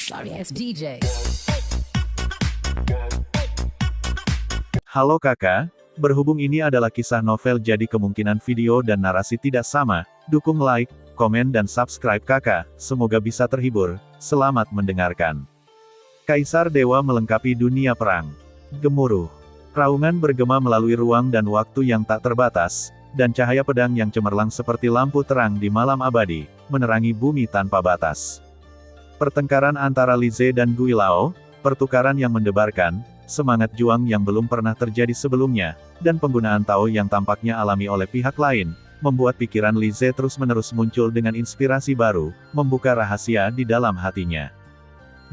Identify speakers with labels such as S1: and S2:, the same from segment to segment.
S1: Sorry ass DJ.
S2: Halo kakak, berhubung ini adalah kisah novel jadi kemungkinan video dan narasi tidak sama, dukung like, komen dan subscribe kakak, semoga bisa terhibur, selamat mendengarkan. Kaisar Dewa melengkapi dunia perang. Gemuruh. Raungan bergema melalui ruang dan waktu yang tak terbatas, dan cahaya pedang yang cemerlang seperti lampu terang di malam abadi, menerangi bumi tanpa batas. Pertengkaran antara Li Ze dan Gui Lao, pertukaran yang mendebarkan, semangat juang yang belum pernah terjadi sebelumnya, dan penggunaan Tao yang tampaknya alami oleh pihak lain, membuat pikiran Li Ze terus-menerus muncul dengan inspirasi baru, membuka rahasia di dalam hatinya.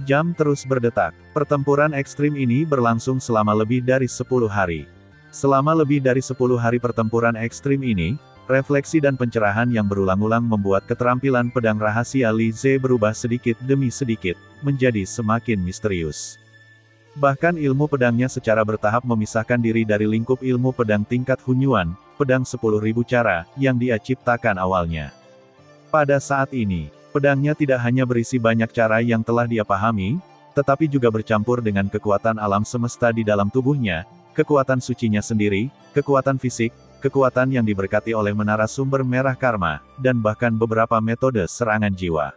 S2: Jam terus berdetak. Pertempuran ekstrim ini berlangsung selama lebih dari 10 hari. Selama lebih dari 10 hari pertempuran ekstrim ini, refleksi dan pencerahan yang berulang-ulang membuat keterampilan pedang rahasia Li Ze berubah sedikit demi sedikit, menjadi semakin misterius. Bahkan ilmu pedangnya secara bertahap memisahkan diri dari lingkup ilmu pedang tingkat Hunyuan, pedang 10.000 cara, yang dia ciptakan awalnya. Pada saat ini, pedangnya tidak hanya berisi banyak cara yang telah dia pahami, tetapi juga bercampur dengan kekuatan alam semesta di dalam tubuhnya, kekuatan sucinya sendiri, kekuatan fisik, kekuatan yang diberkati oleh menara sumber merah karma, dan bahkan beberapa metode serangan jiwa.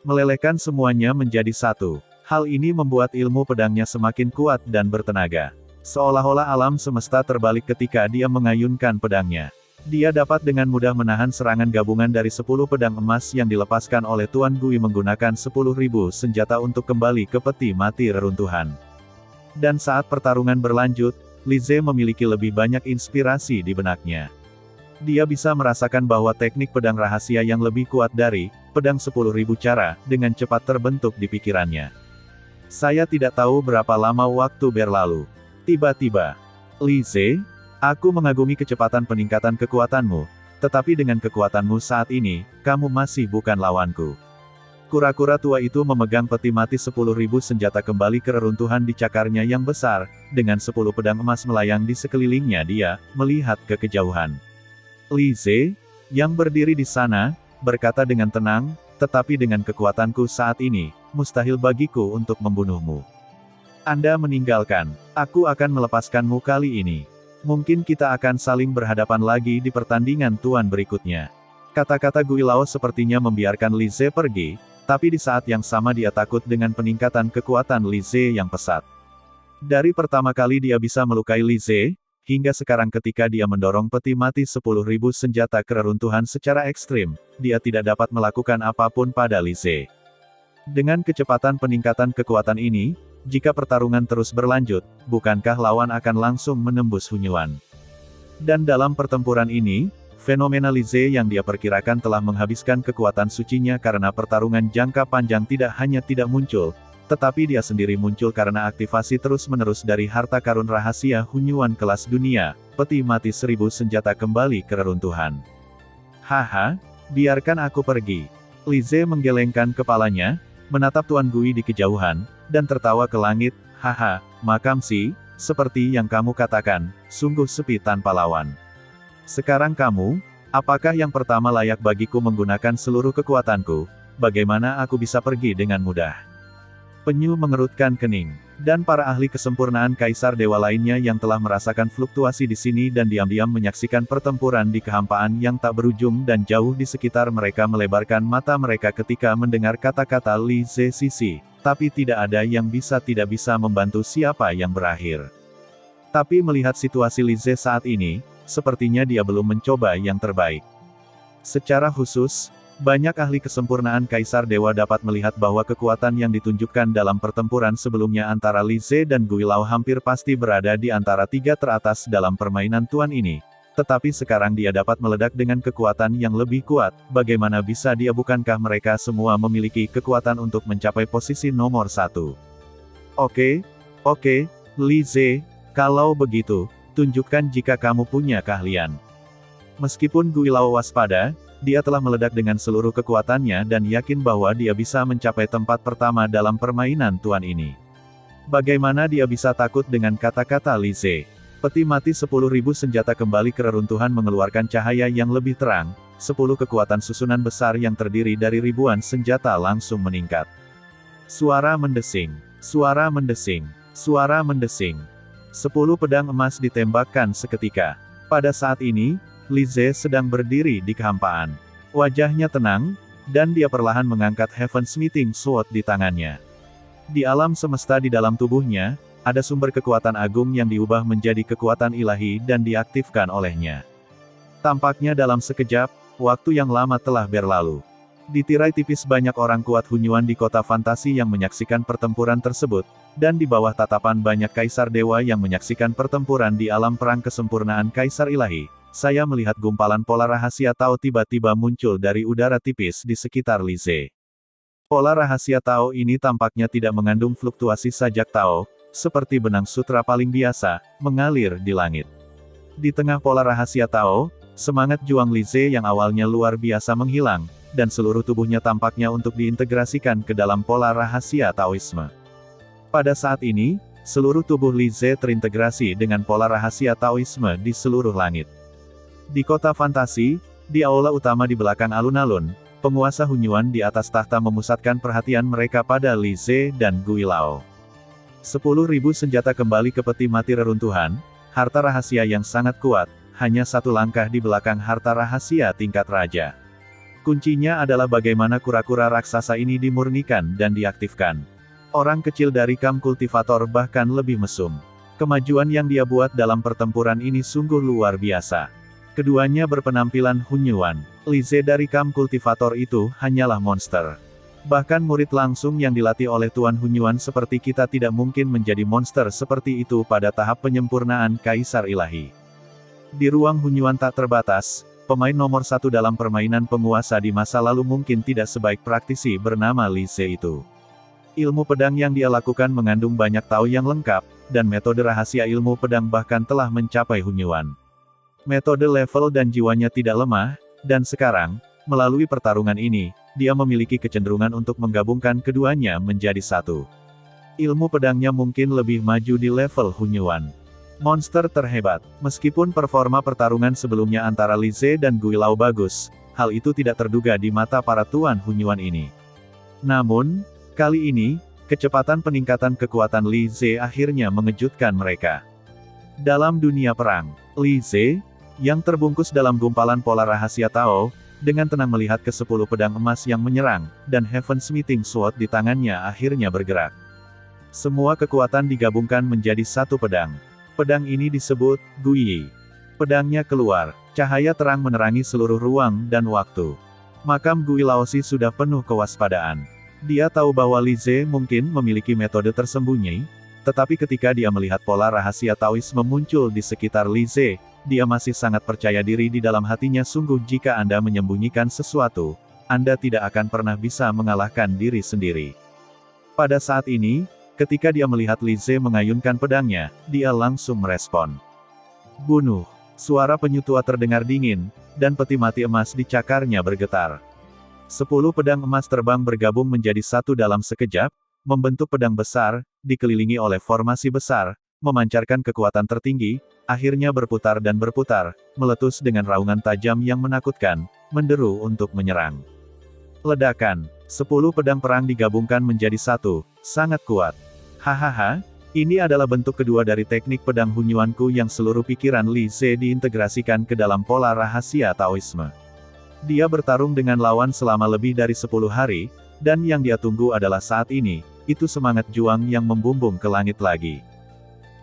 S2: Melelehkan semuanya menjadi satu. Hal ini membuat ilmu pedangnya semakin kuat dan bertenaga. Seolah-olah alam semesta terbalik ketika dia mengayunkan pedangnya. Dia dapat dengan mudah menahan serangan gabungan dari 10 pedang emas yang dilepaskan oleh Tuan Gui menggunakan 10.000 senjata untuk kembali ke peti mati reruntuhan. Dan saat pertarungan berlanjut, Li Ze memiliki lebih banyak inspirasi di benaknya. Dia bisa merasakan bahwa teknik pedang rahasia yang lebih kuat dari pedang 10.000 cara, dengan cepat terbentuk di pikirannya. Saya tidak tahu berapa lama waktu berlalu. Tiba-tiba, Li Ze, aku mengagumi kecepatan peningkatan kekuatanmu, tetapi dengan kekuatanmu saat ini, kamu masih bukan lawanku. Kura-kura tua itu memegang peti mati 10.000 senjata kembali ke reruntuhan di cakarnya yang besar, dengan 10 pedang emas melayang di sekelilingnya dia, melihat ke kejauhan. Li Ze, yang berdiri di sana, berkata dengan tenang, tetapi dengan kekuatanku saat ini, mustahil bagiku untuk membunuhmu. Anda meninggalkan, aku akan melepaskanmu kali ini. Mungkin kita akan saling berhadapan lagi di pertandingan tuan berikutnya. Kata-kata Gui Lao sepertinya membiarkan Li Ze pergi, tapi di saat yang sama dia takut dengan peningkatan kekuatan Li Ze yang pesat. Dari pertama kali dia bisa melukai Li Ze, hingga sekarang ketika dia mendorong peti mati 10.000 senjata ke reruntuhan secara ekstrim, dia tidak dapat melakukan apapun pada Li Ze. Dengan kecepatan peningkatan kekuatan ini, jika pertarungan terus berlanjut, bukankah lawan akan langsung menembus Hunyuan? Dan dalam pertempuran ini, fenomena Li Ze yang dia perkirakan telah menghabiskan kekuatan sucinya karena pertarungan jangka panjang tidak hanya tidak muncul, tetapi dia sendiri muncul karena aktivasi terus-menerus dari harta karun rahasia Hunyuan kelas dunia, peti mati 1000 senjata kembali ke reruntuhan. Haha, biarkan aku pergi. Li Ze menggelengkan kepalanya, menatap Tuan Gui di kejauhan, dan tertawa ke langit, haha, makam Si, seperti yang kamu katakan, sungguh sepi tanpa lawan. Sekarang kamu, apakah yang pertama layak bagiku menggunakan seluruh kekuatanku, bagaimana aku bisa pergi dengan mudah? Penyu mengerutkan kening, dan para ahli kesempurnaan Kaisar Dewa lainnya yang telah merasakan fluktuasi di sini dan diam-diam menyaksikan pertempuran di kehampaan yang tak berujung dan jauh di sekitar mereka melebarkan mata mereka ketika mendengar kata-kata Li Ze Sisi, tapi tidak ada yang tidak bisa membantu siapa yang berakhir. Tapi melihat situasi Li Ze saat ini, sepertinya dia belum mencoba yang terbaik. Secara khusus, banyak ahli kesempurnaan Kaisar Dewa dapat melihat bahwa kekuatan yang ditunjukkan dalam pertempuran sebelumnya antara Li Ze dan Gui Lao hampir pasti berada di antara 3 teratas dalam permainan tuan ini. Tetapi sekarang dia dapat meledak dengan kekuatan yang lebih kuat, bagaimana bisa dia bukankah mereka semua memiliki kekuatan untuk mencapai posisi nomor 1? Oke, Li Ze, kalau begitu, tunjukkan jika kamu punya keahlian. Meskipun Gui Lao waspada, dia telah meledak dengan seluruh kekuatannya dan yakin bahwa dia bisa mencapai tempat pertama dalam permainan tuan ini. Bagaimana dia bisa takut dengan kata-kata Li Ze? Peti mati 10.000 senjata kembali ke reruntuhan mengeluarkan cahaya yang lebih terang, 10 kekuatan susunan besar yang terdiri dari ribuan senjata langsung meningkat. Suara mendesing. Suara mendesing. Suara mendesing. 10 pedang emas ditembakkan seketika. Pada saat ini, Li Ze sedang berdiri di kehampaan. Wajahnya tenang, dan dia perlahan mengangkat Heaven's Meeting Sword di tangannya. Di alam semesta di dalam tubuhnya, ada sumber kekuatan agung yang diubah menjadi kekuatan ilahi dan diaktifkan olehnya. Tampaknya dalam sekejap, waktu yang lama telah berlalu. Di tirai tipis banyak orang kuat Hunyuan di kota fantasi yang menyaksikan pertempuran tersebut, dan di bawah tatapan banyak kaisar dewa yang menyaksikan pertempuran di alam perang kesempurnaan kaisar ilahi. Saya melihat gumpalan pola rahasia Tao tiba-tiba muncul dari udara tipis di sekitar Li Ze. Pola rahasia Tao ini tampaknya tidak mengandung fluktuasi sajak Tao, seperti benang sutra paling biasa, mengalir di langit. Di tengah pola rahasia Tao, semangat juang Li Ze yang awalnya luar biasa menghilang, dan seluruh tubuhnya tampaknya untuk diintegrasikan ke dalam pola rahasia Taoisme. Pada saat ini, seluruh tubuh Li Ze terintegrasi dengan pola rahasia Taoisme di seluruh langit. Di kota fantasi, di aula utama di belakang alun-alun, penguasa Hunyuan di atas tahta memusatkan perhatian mereka pada Li Ze dan Gui Lao. 10.000 senjata kembali ke peti mati reruntuhan, harta rahasia yang sangat kuat, hanya satu langkah di belakang harta rahasia tingkat raja. Kuncinya adalah bagaimana kura-kura raksasa ini dimurnikan dan diaktifkan. Orang kecil dari Kam Kultivator bahkan lebih mesum. Kemajuan yang dia buat dalam pertempuran ini sungguh luar biasa. Keduanya berpenampilan Hunyuan. Li Ze dari Kam Kultivator itu hanyalah monster. Bahkan murid langsung yang dilatih oleh Tuan Hunyuan seperti kita tidak mungkin menjadi monster seperti itu pada tahap penyempurnaan Kaisar Ilahi. Di ruang Hunyuan tak terbatas, pemain nomor 1 dalam permainan penguasa di masa lalu mungkin tidak sebaik praktisi bernama Li Ze itu. Ilmu pedang yang dia lakukan mengandung banyak Tao yang lengkap, dan metode rahasia ilmu pedang bahkan telah mencapai Hunyuan. Metode level dan jiwanya tidak lemah, dan sekarang, melalui pertarungan ini, dia memiliki kecenderungan untuk menggabungkan keduanya menjadi satu. Ilmu pedangnya mungkin lebih maju di level Hunyuan. Monster terhebat. Meskipun performa pertarungan sebelumnya antara Li Ze dan Gui Lao bagus, hal itu tidak terduga di mata para Tuan Hunyuan ini. Namun, kali ini, kecepatan peningkatan kekuatan Li Ze akhirnya mengejutkan mereka. Dalam dunia perang, Li Ze, yang terbungkus dalam gumpalan pola rahasia Tao, dengan tenang melihat ke-10 pedang emas yang menyerang, dan Heaven's Meeting Sword di tangannya akhirnya bergerak. Semua kekuatan digabungkan menjadi satu pedang. Pedang ini disebut Gui Yi. Pedangnya keluar, cahaya terang menerangi seluruh ruang dan waktu. Makam Gui Laosi sudah penuh kewaspadaan. Dia tahu bahwa Li Ze mungkin memiliki metode tersembunyi, tetapi ketika dia melihat pola rahasia Taoisme muncul di sekitar Li Ze, dia masih sangat percaya diri di dalam hatinya. Sungguh jika Anda menyembunyikan sesuatu, Anda tidak akan pernah bisa mengalahkan diri sendiri. Pada saat ini, ketika dia melihat Li Ze mengayunkan pedangnya, dia langsung merespon. Bunuh! Suara penyu tua terdengar dingin, dan peti mati emas di cakarnya bergetar. 10 pedang emas terbang bergabung menjadi satu dalam sekejap, membentuk pedang besar, dikelilingi oleh formasi besar, memancarkan kekuatan tertinggi, akhirnya berputar dan berputar, meletus dengan raungan tajam yang menakutkan, menderu untuk menyerang. Ledakan. 10 pedang perang digabungkan menjadi satu, sangat kuat. Hahaha, ini adalah bentuk kedua dari teknik pedang Hunyuanku yang seluruh pikiran Li Ze diintegrasikan ke dalam pola rahasia Taoisme. Dia bertarung dengan lawan selama lebih dari 10 hari, dan yang dia tunggu adalah saat ini, itu semangat juang yang membumbung ke langit lagi.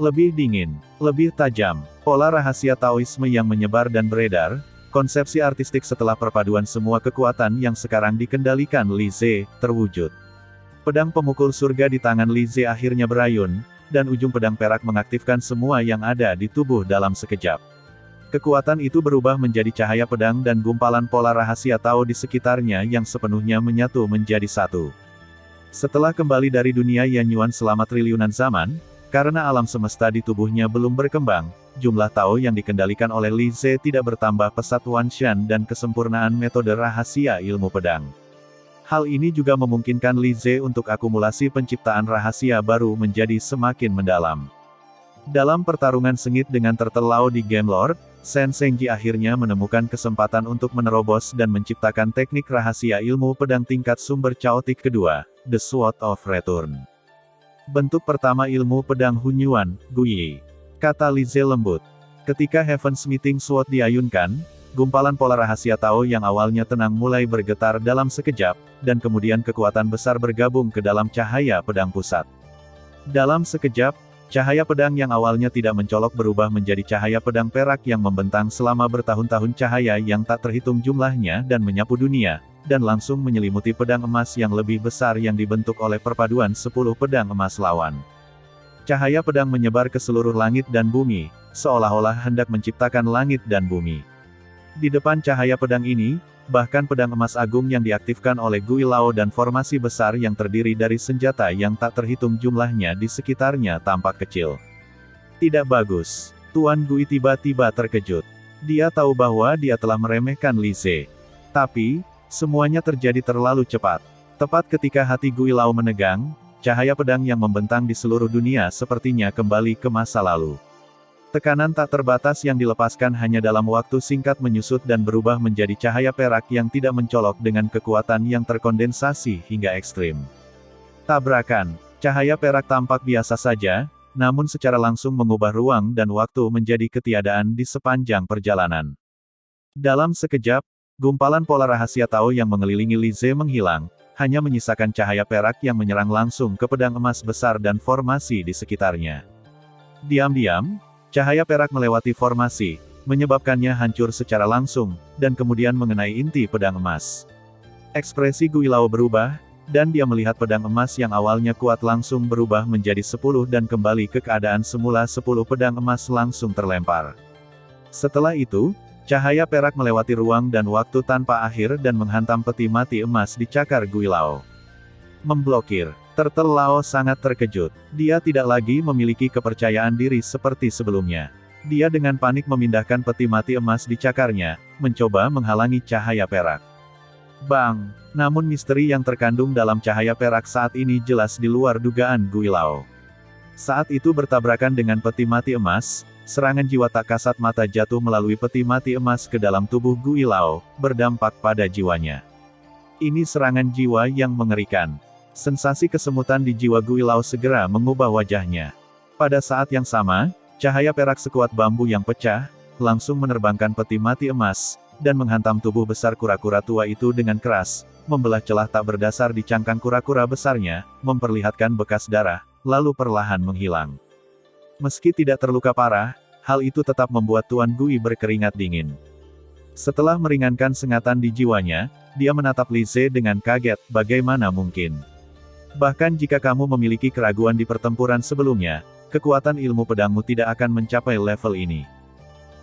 S2: Lebih dingin, lebih tajam, pola rahasia Taoisme yang menyebar dan beredar, konsepsi artistik setelah perpaduan semua kekuatan yang sekarang dikendalikan Li Ze, terwujud. Pedang pemukul surga di tangan Li Ze akhirnya berayun, dan ujung pedang perak mengaktifkan semua yang ada di tubuh dalam sekejap. Kekuatan itu berubah menjadi cahaya pedang dan gumpalan pola rahasia Tao di sekitarnya yang sepenuhnya menyatu menjadi satu. Setelah kembali dari dunia Yanyuan selama triliunan zaman, karena alam semesta di tubuhnya belum berkembang, jumlah Tao yang dikendalikan oleh Li Ze tidak bertambah pesat Wanshan dan kesempurnaan metode rahasia ilmu pedang. Hal ini juga memungkinkan Li Ze untuk akumulasi penciptaan rahasia baru menjadi semakin mendalam. Dalam pertarungan sengit dengan Turtle Lao di Game Lord, Shen Shengji akhirnya menemukan kesempatan untuk menerobos dan menciptakan teknik rahasia ilmu pedang tingkat sumber caotik kedua, The Sword of Return. Bentuk pertama ilmu pedang Hunyuan, Guiyi. Kata Li Ze lembut. Ketika Heaven's Meeting Sword diayunkan, gumpalan pola rahasia Tao yang awalnya tenang mulai bergetar dalam sekejap, dan kemudian kekuatan besar bergabung ke dalam cahaya pedang pusat. Dalam sekejap, cahaya pedang yang awalnya tidak mencolok berubah menjadi cahaya pedang perak yang membentang selama bertahun-tahun, cahaya yang tak terhitung jumlahnya dan menyapu dunia, dan langsung menyelimuti pedang emas yang lebih besar yang dibentuk oleh perpaduan 10 pedang emas lawan. Cahaya pedang menyebar ke seluruh langit dan bumi, seolah-olah hendak menciptakan langit dan bumi. Di depan cahaya pedang ini, bahkan pedang emas agung yang diaktifkan oleh Gui Lao dan formasi besar yang terdiri dari senjata yang tak terhitung jumlahnya di sekitarnya tampak kecil. Tidak bagus. Tuan Gui tiba-tiba terkejut. Dia tahu bahwa dia telah meremehkan Li Ze. Tapi, semuanya terjadi terlalu cepat. Tepat ketika hati Gui Lao menegang, cahaya pedang yang membentang di seluruh dunia sepertinya kembali ke masa lalu. Tekanan tak terbatas yang dilepaskan hanya dalam waktu singkat menyusut dan berubah menjadi cahaya perak yang tidak mencolok dengan kekuatan yang terkondensasi hingga ekstrim. Tabrakan. Cahaya perak tampak biasa saja, namun secara langsung mengubah ruang dan waktu menjadi ketiadaan di sepanjang perjalanan. Dalam sekejap, gumpalan pola rahasia Tao yang mengelilingi Li Ze menghilang, hanya menyisakan cahaya perak yang menyerang langsung ke pedang emas besar dan formasi di sekitarnya. Diam-diam, cahaya perak melewati formasi, menyebabkannya hancur secara langsung, dan kemudian mengenai inti pedang emas. Ekspresi Gui Lao berubah, dan dia melihat pedang emas yang awalnya kuat langsung berubah menjadi 10 dan kembali ke keadaan semula. 10 pedang emas langsung terlempar. Setelah itu, cahaya perak melewati ruang dan waktu tanpa akhir dan menghantam peti mati emas di cakar Gui Lao. Memblokir. Turtle Lao sangat terkejut. Dia tidak lagi memiliki kepercayaan diri seperti sebelumnya. Dia dengan panik memindahkan peti mati emas di cakarnya, mencoba menghalangi cahaya perak. Bang! Namun misteri yang terkandung dalam cahaya perak saat ini jelas di luar dugaan Gui Lao. Saat itu bertabrakan dengan peti mati emas, serangan jiwa tak kasat mata jatuh melalui peti mati emas ke dalam tubuh Gui Lao, berdampak pada jiwanya. Ini serangan jiwa yang mengerikan. Sensasi kesemutan di jiwa Gui Lao segera mengubah wajahnya. Pada saat yang sama, cahaya perak sekuat bambu yang pecah, langsung menerbangkan peti mati emas, dan menghantam tubuh besar kura-kura tua itu dengan keras, membelah celah tak berdasar di cangkang kura-kura besarnya, memperlihatkan bekas darah, lalu perlahan menghilang. Meski tidak terluka parah, hal itu tetap membuat Tuan Gui berkeringat dingin. Setelah meringankan sengatan di jiwanya, dia menatap Li Ze dengan kaget, bagaimana mungkin? Bahkan jika kamu memiliki keraguan di pertempuran sebelumnya, kekuatan ilmu pedangmu tidak akan mencapai level ini.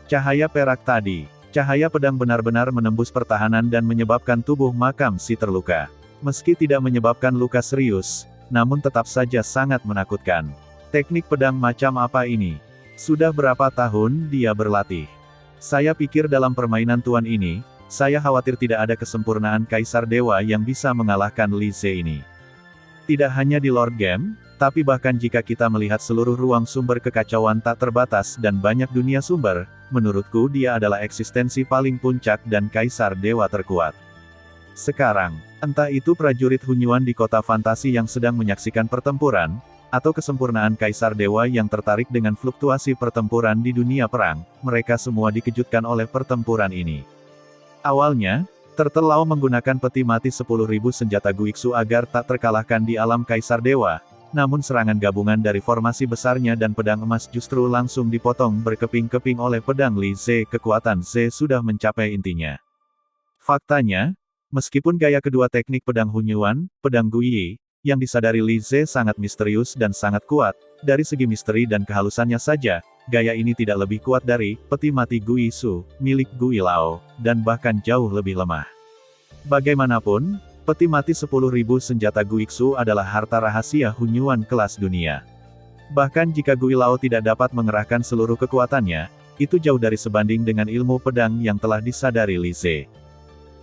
S2: Cahaya perak tadi. Cahaya pedang benar-benar menembus pertahanan dan menyebabkan tubuh makam si terluka. Meski tidak menyebabkan luka serius, namun tetap saja sangat menakutkan. Teknik pedang macam apa ini? Sudah berapa tahun dia berlatih? Saya pikir dalam permainan tuan ini, saya khawatir tidak ada kesempurnaan Kaisar Dewa yang bisa mengalahkan Li Ze ini. Tidak hanya di Lord Game, tapi bahkan jika kita melihat seluruh ruang sumber kekacauan tak terbatas dan banyak dunia sumber, menurutku dia adalah eksistensi paling puncak dan Kaisar Dewa terkuat. Sekarang, entah itu prajurit Hunyuan di kota fantasi yang sedang menyaksikan pertempuran, atau kesempurnaan Kaisar Dewa yang tertarik dengan fluktuasi pertempuran di dunia perang, mereka semua dikejutkan oleh pertempuran ini. Awalnya, Turtle Lao menggunakan peti mati 10.000 senjata Guiksu agar tak terkalahkan di alam Kaisar Dewa, namun serangan gabungan dari formasi besarnya dan pedang emas justru langsung dipotong berkeping-keping oleh pedang Li Ze. Kekuatan Ze sudah mencapai intinya. Faktanya, meskipun gaya kedua teknik pedang Hunyuan, pedang Guiyi, yang disadari Li Ze sangat misterius dan sangat kuat, dari segi misteri dan kehalusannya saja, gaya ini tidak lebih kuat dari peti mati Guisu, milik Gui Lao, dan bahkan jauh lebih lemah. Bagaimanapun, peti mati 10.000 senjata Guiksu adalah harta rahasia Hunyuan kelas dunia. Bahkan jika Gui Lao tidak dapat mengerahkan seluruh kekuatannya, itu jauh dari sebanding dengan ilmu pedang yang telah disadari Li Ze.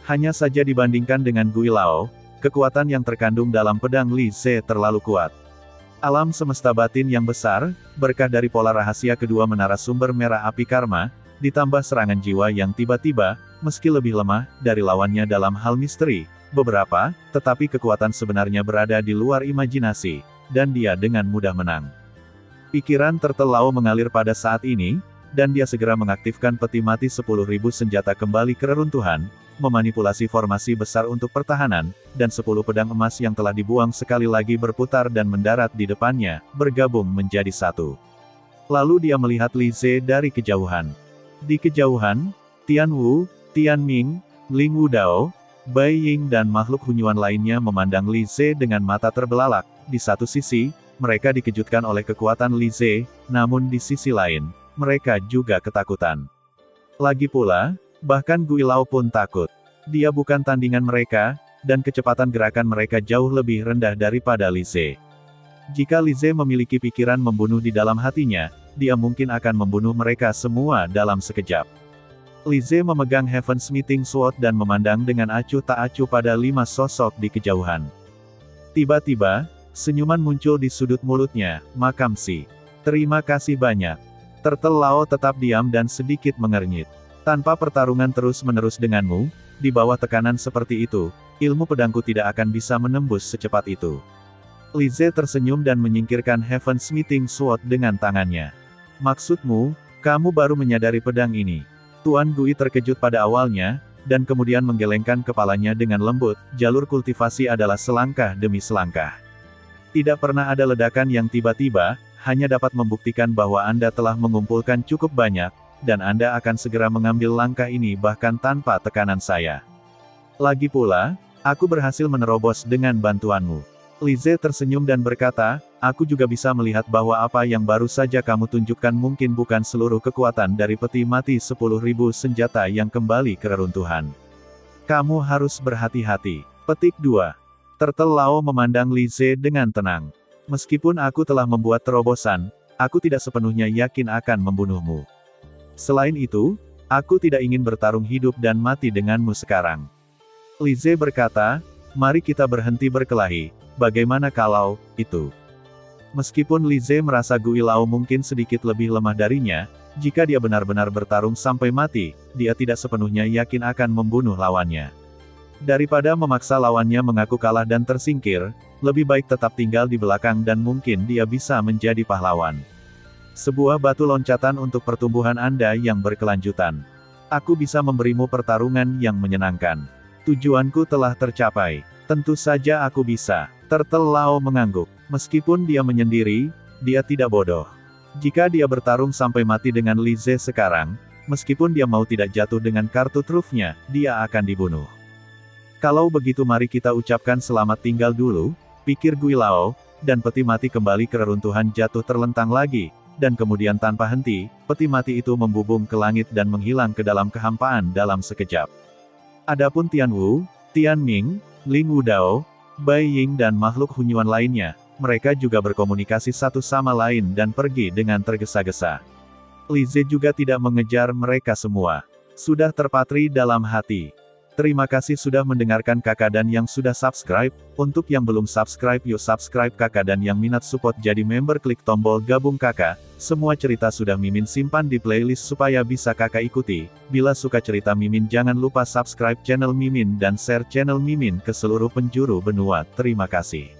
S2: Hanya saja dibandingkan dengan Gui Lao, kekuatan yang terkandung dalam pedang Li Ze terlalu kuat. Alam semesta batin yang besar, berkah dari pola rahasia kedua menara sumber merah api karma, Ditambah serangan jiwa yang tiba-tiba, meski lebih lemah dari lawannya dalam hal misteri, tetapi kekuatan sebenarnya berada di luar imajinasi, dan dia dengan mudah menang. Pikiran Turtle Lao mengalir pada saat ini, dan dia segera mengaktifkan peti mati 10.000 senjata kembali ke reruntuhan, memanipulasi formasi besar untuk pertahanan, dan 10 pedang emas yang telah dibuang sekali lagi berputar dan mendarat di depannya, bergabung menjadi satu. Lalu dia melihat Li Ze dari kejauhan. Di kejauhan, Tian Wu, Tian Ming, Ling Wudao, Bai Ying dan makhluk Hunyuan lainnya memandang Li Ze dengan mata terbelalak. Di satu sisi, mereka dikejutkan oleh kekuatan Li Ze, namun di sisi lain, mereka juga ketakutan. Lagi pula, bahkan Gui Lao pun takut. Dia bukan tandingan mereka, dan kecepatan gerakan mereka jauh lebih rendah daripada Li Ze. Jika Li Ze memiliki pikiran membunuh di dalam hatinya, dia mungkin akan membunuh mereka semua dalam sekejap. Li Ze memegang Heaven's Meeting Sword dan memandang dengan acuh tak acuh pada 5 sosok di kejauhan. Tiba-tiba, senyuman muncul di sudut mulutnya. Makamsi. Terima kasih banyak. Turtle Lao tetap diam dan sedikit mengernyit. Tanpa pertarungan terus-menerus denganmu, di bawah tekanan seperti itu, ilmu pedangku tidak akan bisa menembus secepat itu. Li Ze tersenyum dan menyingkirkan Heaven's Meeting Sword dengan tangannya. Maksudmu, kamu baru menyadari pedang ini? Tuan Gui terkejut pada awalnya, dan kemudian menggelengkan kepalanya dengan lembut. Jalur kultivasi adalah selangkah demi selangkah. Tidak pernah ada ledakan yang tiba-tiba, hanya dapat membuktikan bahwa Anda telah mengumpulkan cukup banyak, dan Anda akan segera mengambil langkah ini bahkan tanpa tekanan saya. Lagi pula, aku berhasil menerobos dengan bantuanmu. Li Ze tersenyum dan berkata, aku juga bisa melihat bahwa apa yang baru saja kamu tunjukkan mungkin bukan seluruh kekuatan dari peti mati 10.000 senjata yang kembali ke reruntuhan. Kamu harus berhati-hati. Petik 2. Turtle Lao memandang Li Ze dengan tenang. Meskipun aku telah membuat terobosan, aku tidak sepenuhnya yakin akan membunuhmu. Selain itu, aku tidak ingin bertarung hidup dan mati denganmu sekarang. Li Ze berkata, mari kita berhenti berkelahi. Bagaimana kalau itu? Meskipun Li Ze merasa Gui Lao mungkin sedikit lebih lemah darinya, jika dia benar-benar bertarung sampai mati, dia tidak sepenuhnya yakin akan membunuh lawannya. Daripada memaksa lawannya mengaku kalah dan tersingkir, lebih baik tetap tinggal di belakang dan mungkin dia bisa menjadi pahlawan. Sebuah batu loncatan untuk pertumbuhan Anda yang berkelanjutan. Aku bisa memberimu pertarungan yang menyenangkan. Tujuanku telah tercapai. Tentu saja aku bisa. Turtle Lao mengangguk. Meskipun dia menyendiri, dia tidak bodoh. Jika dia bertarung sampai mati dengan Li Ze sekarang, meskipun dia mau tidak jatuh dengan kartu trufnya, dia akan dibunuh. Kalau begitu mari kita ucapkan selamat tinggal dulu, pikir Gui Lao, dan peti mati kembali ke reruntuhan jatuh terlentang lagi, dan kemudian tanpa henti, peti mati itu membubung ke langit dan menghilang ke dalam kehampaan dalam sekejap. Adapun Tian Wu, Tian Ming, Ling Wudao, Bai Ying dan makhluk Hunyuan lainnya, mereka juga berkomunikasi satu sama lain dan pergi dengan tergesa-gesa. Li Ze juga tidak mengejar mereka semua. Sudah terpatri dalam hati. Terima kasih sudah mendengarkan kakak dan yang sudah subscribe. Untuk yang belum subscribe yuk subscribe kakak dan yang minat support jadi member klik tombol gabung kakak. Semua cerita sudah Mimin simpan di playlist supaya bisa kakak ikuti. Bila suka cerita Mimin jangan lupa subscribe channel Mimin dan share channel Mimin ke seluruh penjuru benua. Terima kasih.